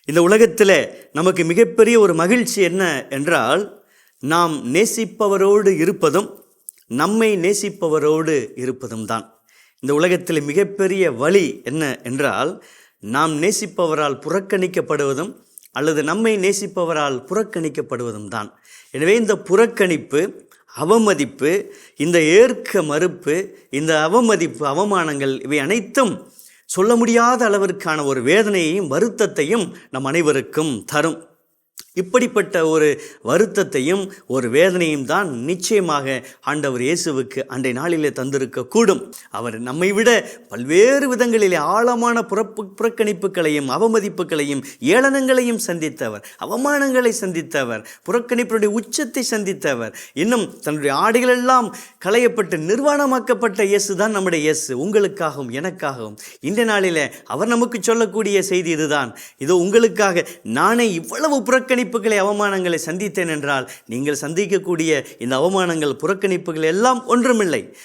இந்த உலகத்தில் நமக்கு மிகப்பெரிய ஒரு மகிழ்ச்சி என்ன என்றால், நாம் நேசிப்பவரோடு இருப்பதும் நம்மை நேசிப்பவரோடு இருப்பதும் தான். இந்த உலகத்தில் மிகப்பெரிய வழி என்ன என்றால், நாம் நேசிப்பவரால் புறக்கணிக்கப்படுவதும் அல்லது நம்மை நேசிப்பவரால் புறக்கணிக்கப்படுவதும் தான். எனவே இந்த புறக்கணிப்பு, அவமதிப்பு, இந்த ஏற்க மறுப்பு, இந்த அவமதிப்பு, அவமானங்கள் இவை அனைத்தும் சொல்ல முடியாத அளவிற்கான ஒரு வேதனையையும் வருத்தத்தையும் நம் அனைவருக்கும் தரும். இப்படிப்பட்ட ஒரு வருத்தத்தையும் ஒரு வேதனையும் தான் நிச்சயமாக ஆண்டவர் இயேசுவுக்கு அன்றைய நாளிலே தந்திருக்க கூடும். அவர் நம்மை விட பல்வேறு விதங்களிலே ஆழமான புறக்கணிப்புகளையும் அவமதிப்புகளையும் ஏளனங்களையும் சந்தித்தவர், அவமானங்களை சந்தித்தவர், புறக்கணிப்புடைய உச்சத்தை சந்தித்தவர். இன்னும் தன்னுடைய ஆடைகளெல்லாம் களையப்பட்டு நிர்வாணமாக்கப்பட்ட இயேசு தான் நம்முடைய இயேசு, உங்களுக்காகவும் எனக்காகவும். இந்த நாளிலே அவர் நமக்கு சொல்லக்கூடிய செய்தி இதுதான். இதோ உங்களுக்காக நானே இவ்வளவு புறக்கணிப்புகளை, அவமானங்களை சந்தித்தேன் என்றால், நீங்கள் சந்திக்கக்கூடிய இந்த அவமானங்கள், புறக்கணிப்புகள் எல்லாம் ஒன்றுமில்லை.